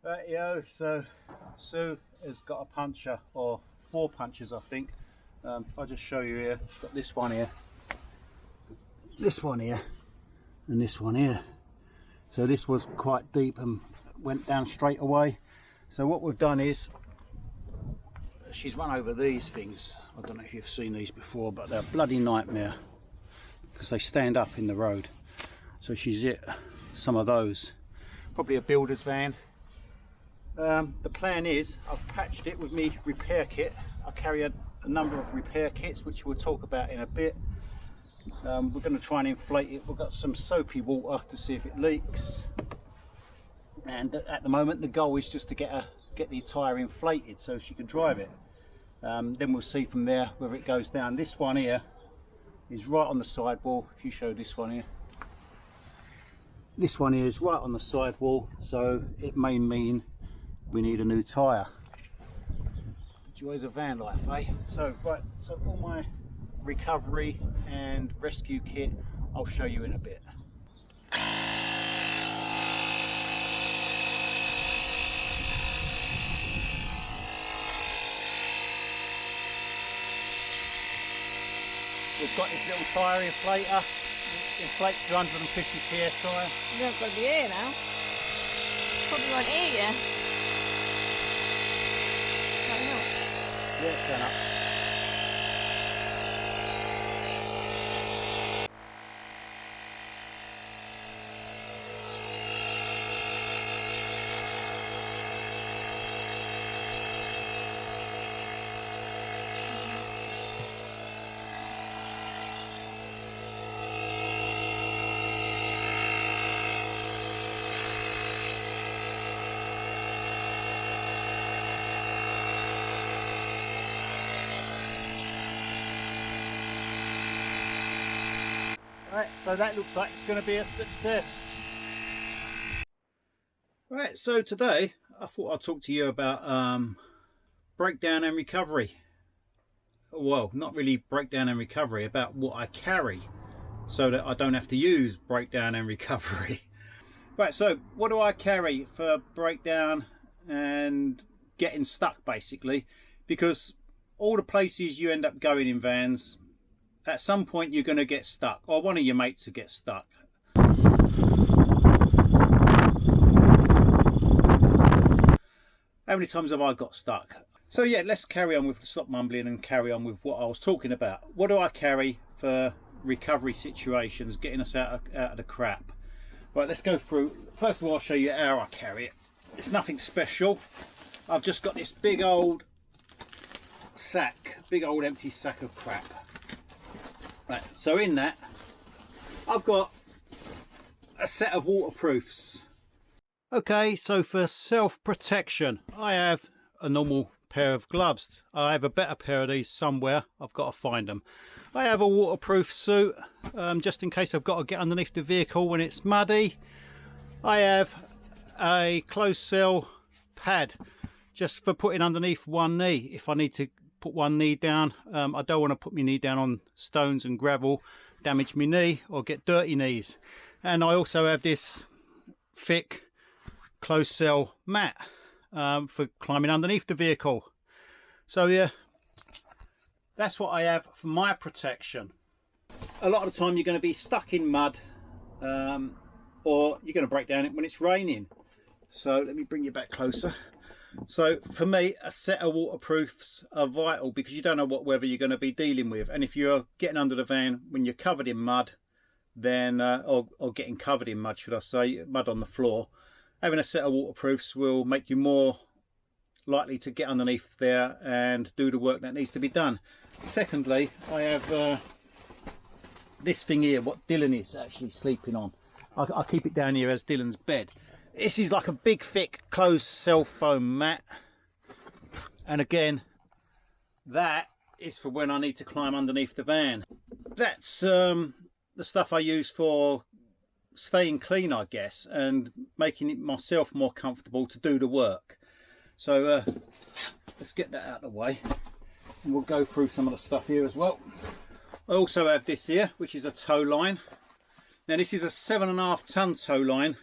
Rightio, so Sue has got a puncture, or 4 punches I think. I'll just show you here. I've got this one here, and this one here. So this was quite deep and went down straight away. So what we've done is, she's run over these things. I don't know if you've seen these before, but they're a bloody nightmare because they stand up in the road. So she's hit some of those. Probably a builder's van. The plan is, I've patched it with me repair kit. I carry a number of repair kits, which we'll talk about in a bit. We're going to try and inflate it. We've got some soapy water to see if it leaks. And at the moment, the goal is just to get the tyre inflated so she can drive it. Then we'll see from there whether it goes down. This one here is right on the sidewall. If you show this one here. This one here is right on the sidewall, so it may mean we need a new tyre. The joys of van life, eh? So all my recovery and rescue kit I'll show you in a bit. We've got this little tyre inflator. It inflates to 150 psi. You don't got the air now. Probably won't hear you. Yeah, it's gone up. Right, so that looks like it's going to be a success. Right, so today I thought I'd talk to you about breakdown and recovery. Well, not really breakdown and recovery, about what I carry so that I don't have to use breakdown and recovery. Right, so what do I carry for breakdown and getting stuck, basically? Because all the places you end up going in vans, at some point you're going to get stuck, or one of your mates will get stuck. How many times have I got stuck? So yeah, let's carry on with the stop mumbling and carry on with what I was talking about. What do I carry for recovery situations, getting us out of the crap? Right, let's go through. First of all, I'll show you how I carry it. It's nothing special. I've just got this big old sack, big old empty sack of crap. Right, so in that I've got a set of waterproofs. Okay, so for self-protection I have a normal pair of gloves. I have a better pair of these somewhere. I've got to find them. I have a waterproof suit just in case I've got to get underneath the vehicle when it's muddy. I have a closed cell pad just for putting underneath one knee if I need to put one knee down. I don't want to put my knee down on stones and gravel, damage my knee or get dirty knees. And I also have this thick closed cell mat for climbing underneath the vehicle. So yeah, that's what I have for my protection. A lot of the time you're going to be stuck in mud, or you're going to break down it when it's raining. So let me bring you back closer. So for me, a set of waterproofs are vital because you don't know what weather you're going to be dealing with. And if you're getting under the van when you're covered in mud, then or getting covered in mud, should I say, mud on the floor, having a set of waterproofs will make you more likely to get underneath there and do the work that needs to be done. Secondly, I have this thing here, what Dylan is actually sleeping on. I keep it down here as Dylan's bed. This is like a big thick closed cell foam mat, and again that is for when I need to climb underneath the van. That's the stuff I use for staying clean, I guess, and making it myself more comfortable to do the work. So let's get that out of the way and we'll go through some of the stuff here as well. I also have this here, which is a tow line. Now this is a 7.5 ton tow line.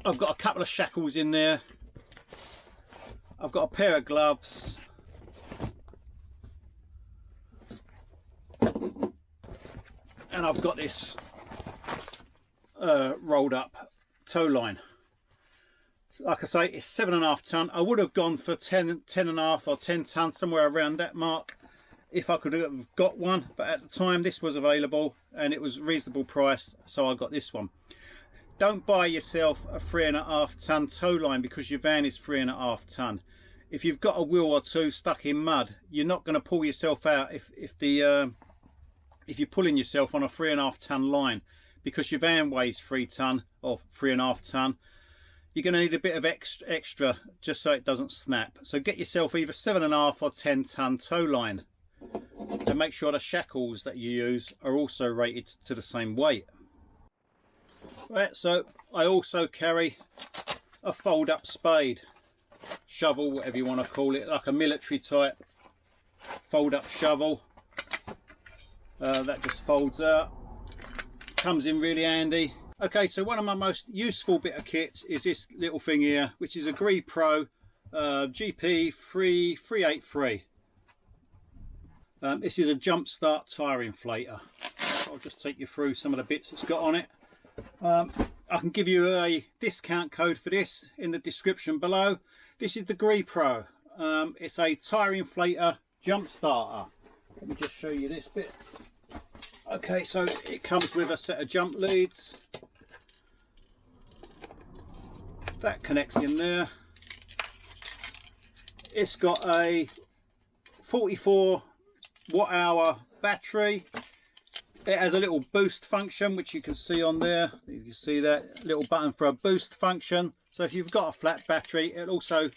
I've got a couple of shackles in there. I've got a pair of gloves. And I've got this rolled up tow line. So like I say, it's 7.5 ton. I would have gone for 10.5 or 10 ton, somewhere around that mark, if I could have got one. But at the time, this was available and it was reasonable priced, so I got this one. Don't buy yourself a 3.5 ton tow line because your van is 3.5 ton. If you've got a wheel or two stuck in mud, you're not going to pull yourself out if you're pulling yourself on a 3.5 ton line, because your van weighs 3 ton or 3.5 ton. You're going to need a bit of extra just so it doesn't snap. So get yourself either 7.5 or 10 ton tow line, and make sure the shackles that you use are also rated to the same weight. Right, so I also carry a fold up spade, shovel, whatever you want to call it, like a military type fold up shovel. That just folds out, comes in really handy. Okay, so one of my most useful bit of kits is this little thing here, which is a Gree Pro GP 383. This is a jump start tyre inflator. I'll just take you through some of the bits it's got on it. I can give you a discount code for this in the description below. This is the Gree Pro. It's a tyre inflator jump starter. Let me just show you this bit. Okay, so it comes with a set of jump leads. That connects in there. It's got a 44 watt hour battery. It has a little boost function, which you can see on there. You can see that little button for a boost function. So if you've got a flat battery, it'll also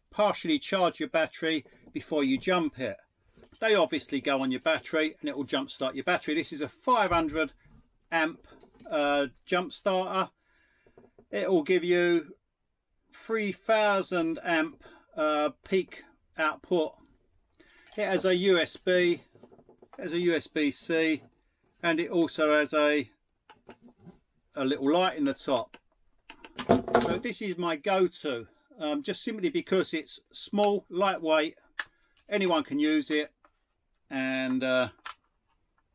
partially charge your battery before you jump it. They obviously go on your battery and it will jump start your battery. This is a 500 amp jump starter. It will give you 3000 amp peak output. It has a USB, it has a USB-C, and it also has a little light in the top. So this is my go-to, just simply because it's small, lightweight, anyone can use it, and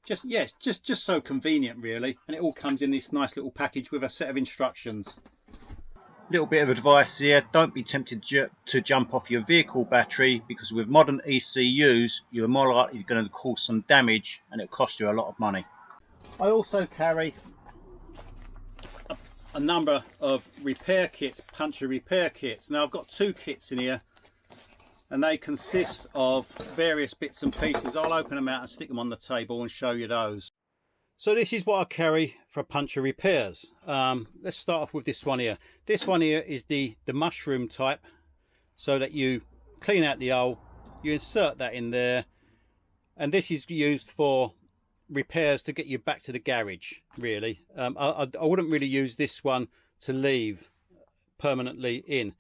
just so convenient really. And it all comes in this nice little package with a set of instructions. Little bit of advice here: don't be tempted to jump off your vehicle battery, because with modern ECUs you're more likely going to cause some damage and it costs you a lot of money. I also carry a number of repair kits, puncture repair kits. Now I've got 2 kits in here and they consist of various bits and pieces. I'll open them out and stick them on the table and show you those. So this is what I carry for puncture repairs. Let's start off with this one here. This one here is the mushroom type, so that you clean out the hole, you insert that in there, and this is used for repairs to get you back to the garage really. I wouldn't really use this one to leave permanently in.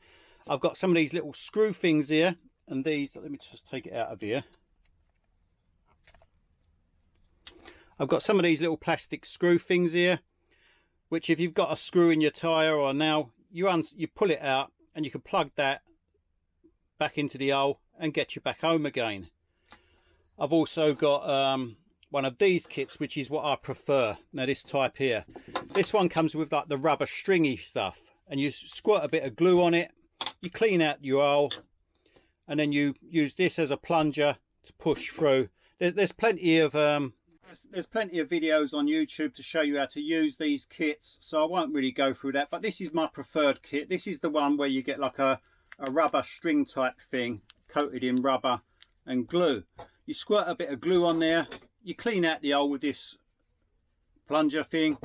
I've got some of these little screw things here, and these, let me just take it out of here. I've got some of these little plastic screw things here, which if you've got a screw in your tyre or nail, you pull it out and you can plug that back into the hole and get you back home again. I've also got one of these kits, which is what I prefer. Now this type here, this one comes with like the rubber stringy stuff, and you squirt a bit of glue on it, you clean out your hole, and then you use this as a plunger to push through. There's plenty of videos on YouTube to show you how to use these kits, so I won't really go through that, but this is my preferred kit. This is the one where you get like a rubber string type thing coated in rubber and glue. You squirt a bit of glue on there, you clean out the hole with this plunger thing,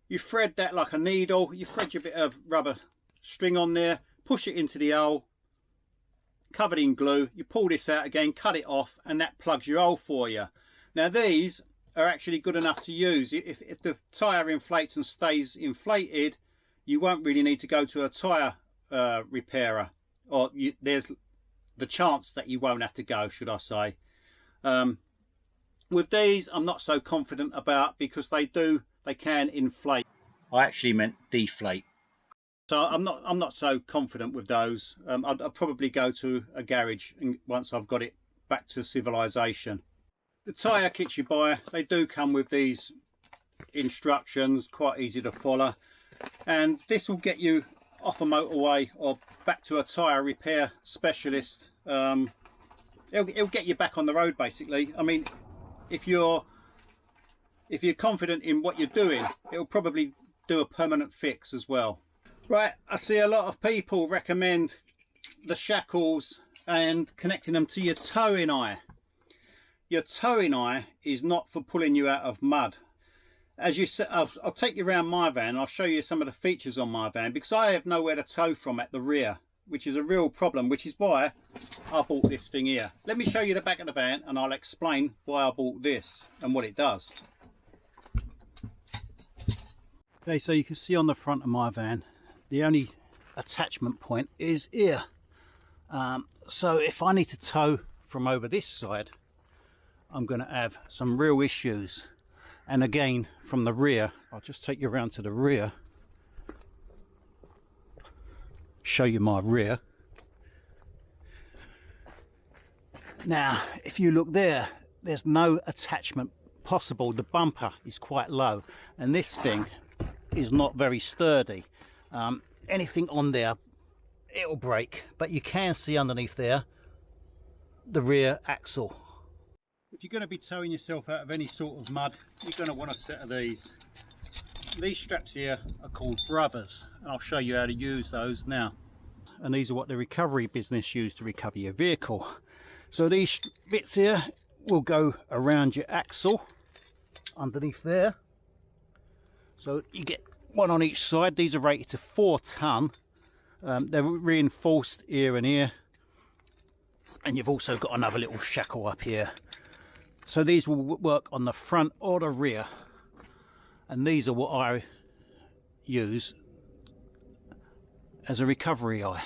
you thread that like a needle, you thread your bit of rubber string on there, push it into the hole, covered in glue, you pull this out again, cut it off, and that plugs your hole for you. Now these are actually good enough to use. If the tyre inflates and stays inflated, you won't really need to go to a tyre repairer, or there's the chance that you won't have to go, should I say. With these I'm not so confident about, because they can inflate. I actually meant deflate. So I'm not so confident with those. I'd probably go to a garage once I've got it back to civilization. The tyre kits you buy, they do come with these instructions, quite easy to follow, and this will get you off a motorway or back to a tyre repair specialist. It'll get you back on the road basically. I mean, if you're confident in what you're doing, it'll probably do a permanent fix as well. Right, I see a lot of people recommend the shackles and connecting them to your towing eye. Your towing eye is not for pulling you out of mud. As you said, I'll take you around my van. I'll show you some of the features on my van, because I have nowhere to tow from at the rear, which is a real problem, which is why I bought this thing here. Let me show you the back of the van and I'll explain why I bought this and what it does. Okay, so you can see on the front of my van, the only attachment point is here. So if I need to tow from over this side, I'm going to have some real issues. And again, from the rear, I'll just take you around to the rear, show you my rear. Now, if you look there, there's no attachment possible. The bumper is quite low, and this thing is not very sturdy. Anything on there, it'll break, but you can see underneath there the rear axle. If you're going to be towing yourself out of any sort of mud, you're going to want a set of these. These straps here are called brothers, and I'll show you how to use those now. And these are what the recovery business use to recover your vehicle. So these bits here will go around your axle underneath there. So you get one on each side. These are rated to 4 ton. They're reinforced here and here, and you've also got another little shackle up here. So these will work on the front or the rear, and these are what I use as a recovery eye.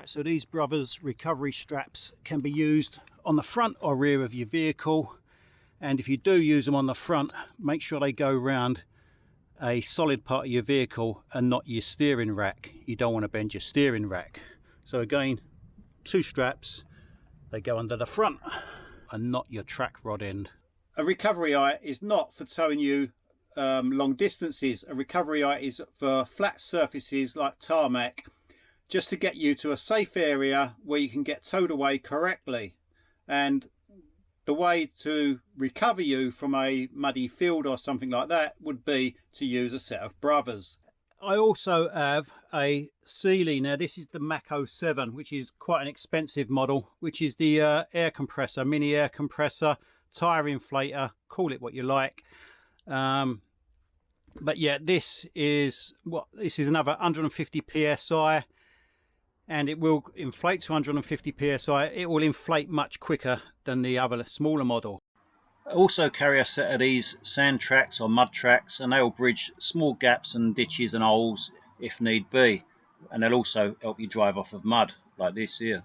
So these brothers recovery straps can be used on the front or rear of your vehicle, and if you do use them on the front, make sure they go round a solid part of your vehicle and not your steering rack. You don't want to bend your steering rack. So again, 2 straps, they go under the front and not your track rod end. A recovery eye is not for towing you long distances. A recovery eye is for flat surfaces like tarmac, just to get you to a safe area where you can get towed away correctly. And the way to recover you from a muddy field or something like that would be to use a set of brothers. I also have a Sealy. Now this is the Mach 07, which is quite an expensive model, which is the air compressor, mini air compressor, tyre inflator, call it what you like. But yeah, this is another 150 psi, and it will inflate to 150 psi. It will inflate much quicker than the other smaller model. I also carry a set of these sand tracks or mud tracks, and they will bridge small gaps and ditches and holes if need be, and they'll also help you drive off of mud like this here.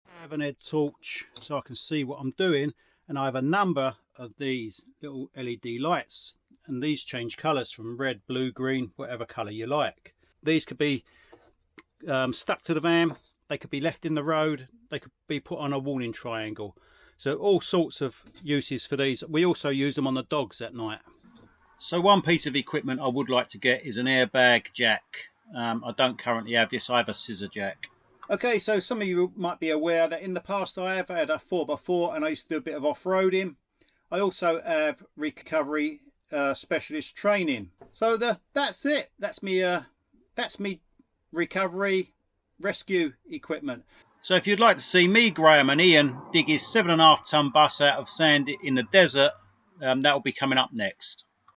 I have an head torch so I can see what I'm doing, and I have a number of these little LED lights, and these change colours from red, blue, green, whatever colour you like. These could be stuck to the van, they could be left in the road, they could be put on a warning triangle. So all sorts of uses for these. We also use them on the dogs at night. So one piece of equipment I would like to get is an airbag jack. I don't currently have this, I have a scissor jack. Okay, so some of you might be aware that in the past I have had a 4x4 and I used to do a bit of off-roading. I also have recovery specialist training. So that's it. That's me recovery rescue equipment. So if you'd like to see me, Graham and Ian dig his 7.5 ton bus out of sand in the desert, that will be coming up next.